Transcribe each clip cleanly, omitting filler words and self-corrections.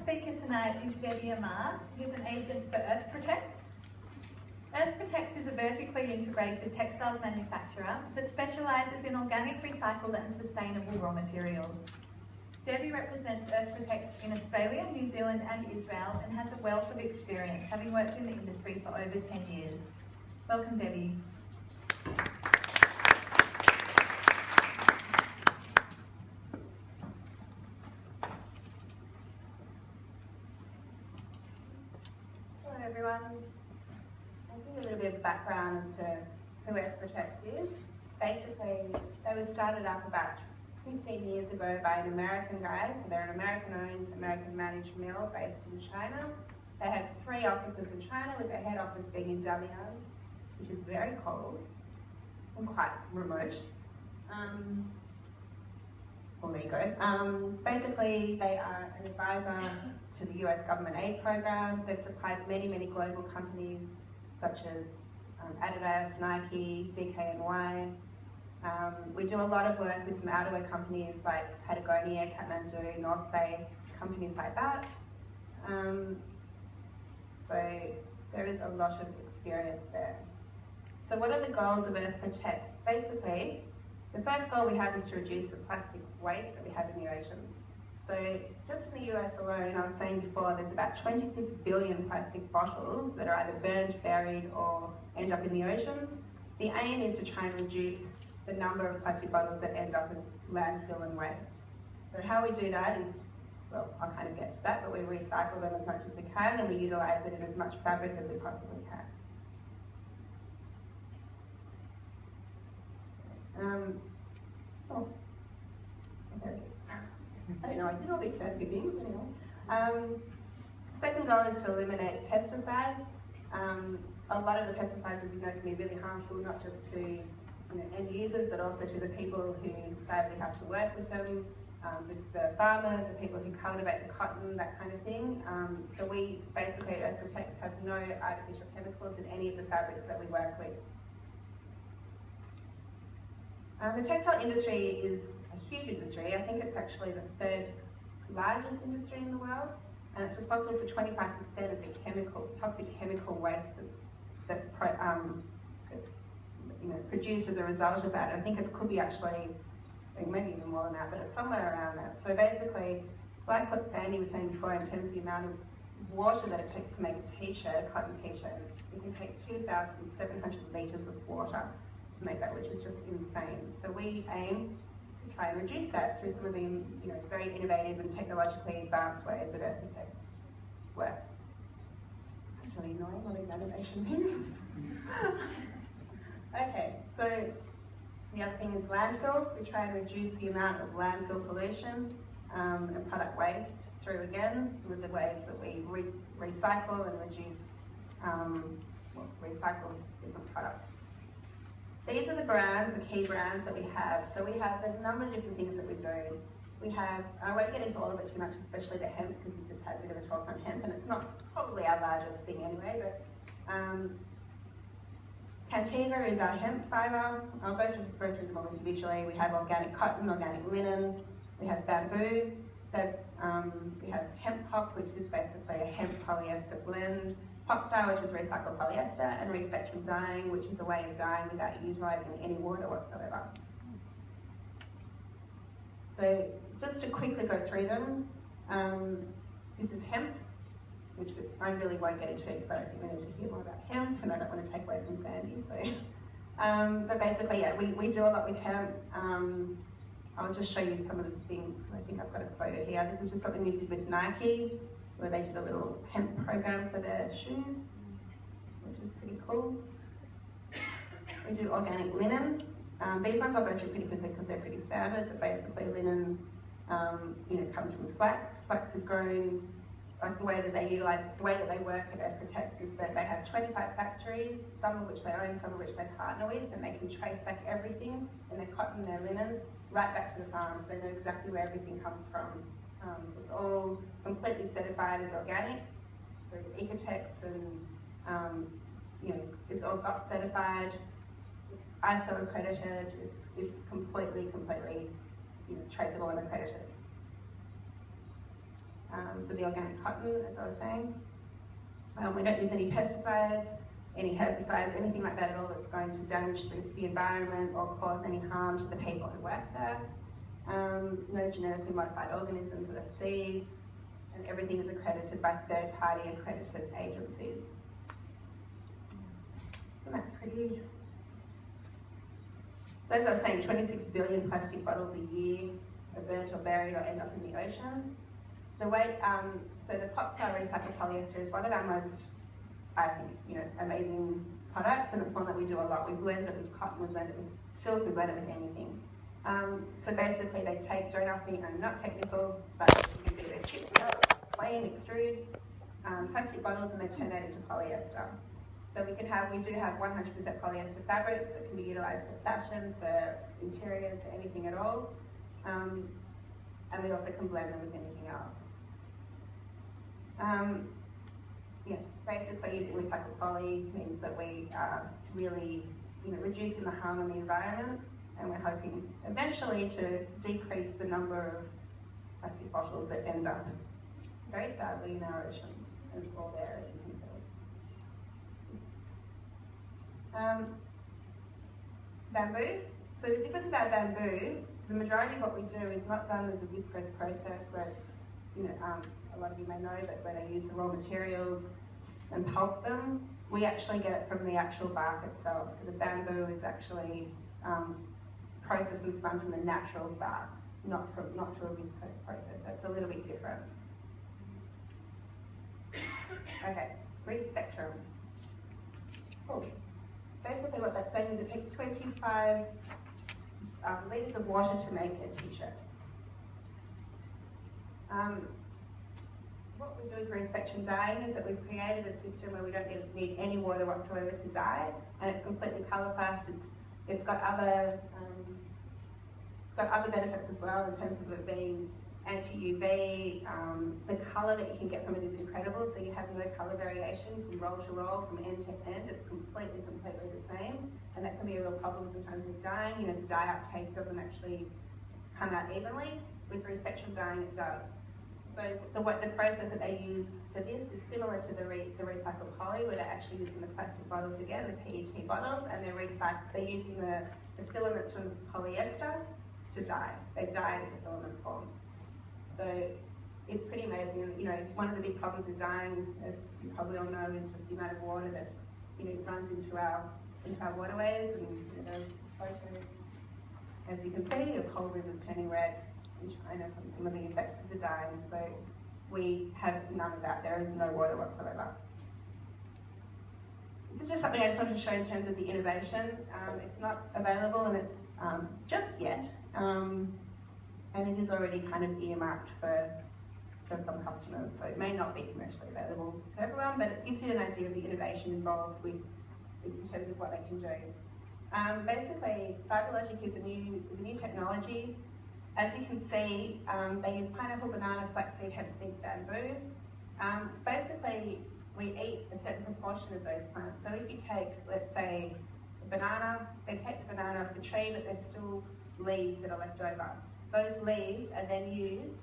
speaker tonight is Debbie Amar, who's an agent for Earth Protects. Earth Protects is a vertically integrated textiles manufacturer that specialises in organic, recycled and sustainable raw materials. Debbie represents Earth Protects in Australia, New Zealand and Israel and has a wealth of experience, having worked in the industry for over 10 years. Welcome, Debbie. Hello everyone. I'll give you a little bit of background as to who Earth Protects is. Basically, they were started up about 15 years ago by an American guy, so they're an American-owned, American-managed mill based in China. They have 3 offices in China, with their head office being in Dalian, which is very cold and quite remote. Well, there you go. Basically, they are an advisor to the US government aid program. They've supplied many, many global companies such as Adidas, Nike, DKNY. We do a lot of work with some outerwear companies like Patagonia, Kathmandu, North Face, companies like that. So there is a lot of experience there. So what are the goals of Earth Protects? Basically, the first goal we have is to reduce the plastic waste that we have in the oceans. So just in the US alone, I was saying before, there's about 26 billion plastic bottles that are either burned, buried, or end up in the ocean. The aim is to try and reduce the number of plastic bottles that end up as landfill and waste. So how we do that is, well, I'll kind of get to that, but we recycle them as much as we can and we utilise it in as much fabric as we possibly can. There it is. I don't know, I did all these fancy things anyway. Second goal is to eliminate pesticide. A lot of the pesticides, as you know, can be really harmful, not just to end users, but also to the people who sadly have to work with them, the farmers, the people who cultivate the cotton, that kind of thing. So we basically, Earth Protects, have no artificial chemicals in any of the fabrics that we work with. The textile industry is a huge industry. I think it's actually the 3rd largest industry in the world, and it's responsible for 25% of the toxic chemical waste that's produced as a result of that. I think it could be actually, maybe even more than that, but it's somewhere around that. So basically, like what Sandy was saying before in terms of the amount of water that it takes to make a t-shirt, a cotton t-shirt, you can take 2,700 litres of water to make that, which is just insane. So we aim to try and reduce that through some of the very innovative and technologically advanced ways that Earth Protects works. This is really annoying, all these animation things. Okay, so the other thing is landfill. We try and reduce the amount of landfill pollution and product waste through, again, some of the ways that we recycle and reduce, recycle different products. These are the brands, the key brands that we have. So there's a number of different things that we do. We have, I won't get into all of it too much, especially the hemp, because we've just had a bit of a talk on hemp, and it's not probably our largest thing anyway, but Cantiva is our hemp fibre. I'll go through them all individually. We have organic cotton, organic linen. We have bamboo. We have hemp pop, which is basically a hemp polyester blend. Popstyle, which is recycled polyester, and respectrum dyeing, which is a way of dyeing without utilising any water whatsoever. So just to quickly go through them, this is hemp, which I really won't get into because I don't think we need to hear more about hemp, and I don't want to take away from Sandy. So, but basically, yeah, we do a lot with hemp. I'll just show you some of the things. I think I've got a photo here. This is just something we did with Nike, where they did a little hemp program for their shoes, which is pretty cool. We do organic linen. These ones I'll go through pretty quickly because they're pretty standard, but basically linen comes from flax. Flax is grown, like the way that they work at Earth Protects is that they have 25 factories, some of which they own, some of which they partner with, and they can trace back everything in their cotton, their linen, right back to the farms. They know exactly where everything comes from. It's all completely certified as organic, so Ecotex, and it's all got certified. It's ISO accredited. It's completely traceable and accredited. So the organic cotton, as I was saying. We don't use any pesticides, any herbicides, anything like that at all that's going to damage the environment or cause any harm to the people who work there. No genetically modified organisms or seeds, and everything is accredited by third-party accredited agencies. Isn't that pretty? So as I was saying, 26 billion plastic bottles a year are burnt or buried or end up in the oceans. The way, so the Popstar recycled polyester is one of our most, I think, amazing products, and it's one that we do a lot. We blend it with cotton, we blend it with silk, we blend it with anything. So basically they take, don't ask me, I'm not technical, but you can see they're chipped up, plain, extrude, plastic bottles, and they turn that into polyester. So we do have 100% polyester fabrics that can be utilised for fashion, for interiors, for anything at all. And we also can blend them with anything else. Basically using recycled poly means that we are really reducing the harm on the environment, and we're hoping eventually to decrease the number of plastic bottles that end up, very sadly, in our oceans, and it's all there, as you can see. Bamboo. So the difference about bamboo, the majority of what we do is not done as a viscose process where it's, a lot of you may know that where they use the raw materials and pulp them, we actually get it from the actual bark itself. So the bamboo is actually processed and spun from the natural bark, not through a viscose process. So it's a little bit different. Okay, Respectrum. Cool. Basically what that's saying is it takes 25 litres of water to make a t-shirt. What we do with Respectrum dyeing is that we've created a system where we don't need any water whatsoever to dye, and it's completely colour fast. It's got other benefits as well in terms of it being anti-UV. The colour that you can get from it is incredible, so you have no colour variation from roll to roll, from end to end. It's completely the same, and that can be a real problem sometimes with dyeing. The dye uptake doesn't actually come out evenly. With Respectrum dyeing, it does. So the process that they use for this is similar to the recycled poly, where they're actually using the plastic bottles again, the PET bottles, and they're using the filaments from polyester to dye. They dye it in the filament form. So it's pretty amazing. And, one of the big problems with dyeing, as you probably all know, is just the amount of water that runs into our waterways and photos. As you can see, the whole river's turning red in China from some of the effects of the dyeing. So we have none of that. There is no water whatsoever. This is just something I just wanted to show in terms of the innovation. It's not available and just yet. And it is already kind of earmarked for some customers, so it may not be commercially available to everyone, but it gives you an idea of the innovation involved in terms of what they can do. Basically, FiberLogic is a new technology. As you can see, they use pineapple, banana, flaxseed, hemp seed, bamboo. Basically, we eat a certain proportion of those plants. So if you take, let's say, a banana, they take the banana off the tree, but there's still leaves that are left over. Those leaves are then used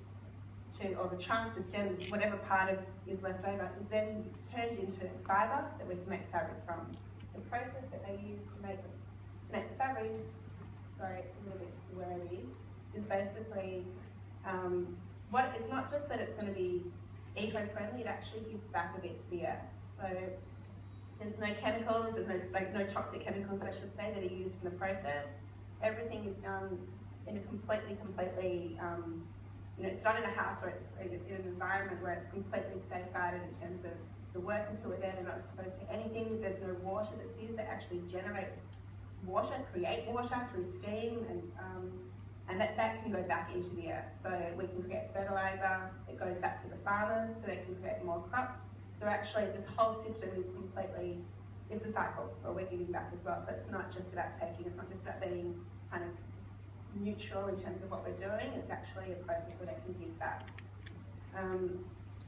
or the trunk, the stems, whatever part is left over, is then turned into fibre that we can make fabric from. The process that they use to make the fabric, sorry, it's a little bit wordy, is basically, it's not just that it's going to be eco-friendly, it actually gives back a bit to the earth. So there's no chemicals, there's no toxic chemicals, I should say, that are used in the process. Everything is done in a completely, it's done in a house or in an environment where it's completely safeguarded in terms of the workers who are there, they're not exposed to anything, there's no water that's used, they actually generate water, create water through steam, and that can go back into the earth. So we can create fertilizer, it goes back to the farmers so they can create more crops. So actually this whole system is completely, it's a cycle where we're giving back as well. So it's not just about taking, it's not just about being kind of neutral in terms of what we're doing, it's actually a process where they can give back.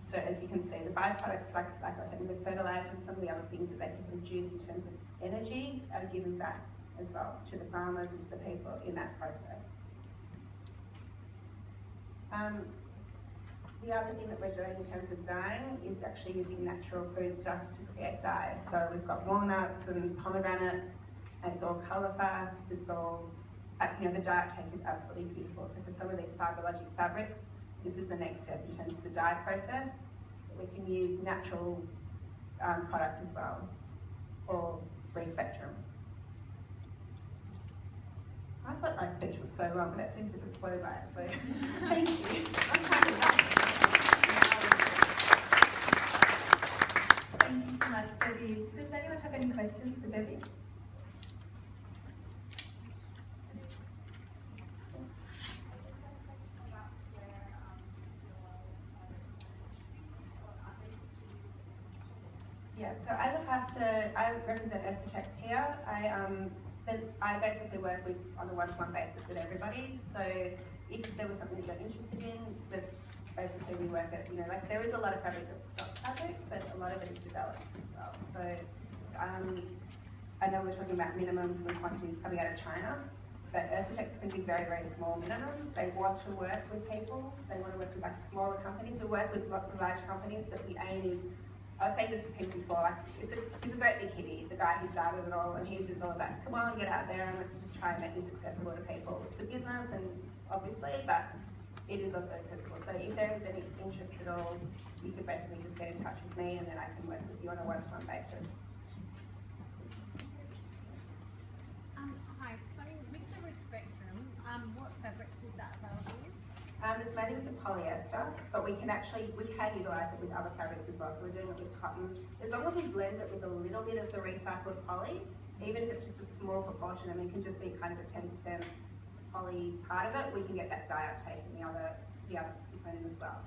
So as you can see, the byproducts, like I said, the fertilizer and some of the other things that they can produce in terms of energy are given back as well to the farmers and to the people in that process. the other thing that we're doing in terms of dyeing is actually using natural food stuff to create dye. So we've got walnuts and pomegranates, and it's all colour fast, it's all, the dye uptake is absolutely beautiful. So for some of these Fibrologic fabrics, this is the next step in terms of the dye process. We can use natural product as well, or Respectrum. I thought my speech was so long, but that seemed to just flow by, so thank you. Thank you so much, Debbie. Does anyone have any questions for Debbie? Yeah, so I represent Earth Protects here. I basically work on a one-to-one basis with everybody. So if there was something that you're interested in, basically we work at, there is a lot of fabric that's stock fabric, but a lot of it is developed as well. So I know we're talking about minimums and quantities coming out of China, but Earth Protects can be very, very small minimums. They want to work with people. They want to work with smaller companies. We work with lots of large companies, but the aim is, I was saying this to people before, he's a great big hippie, the guy who started it all, and he's just all about, come on, get out there and let's just try and make this accessible to people. It's a business, and obviously, but it is also accessible. So if there is any interest at all, you could basically just get in touch with me, and then I can work with you on a one-to-one basis. Hi, so with the Respectrum, what fabrics is that available with? It's made with polyester, but we can utilise it with other fabrics as well. So we're doing it with cotton. As long as we blend it with a little bit of the recycled poly, even if it's just a small proportion, and it can just be kind of a 10% poly part of it, we can get that dye uptake in the other component as well.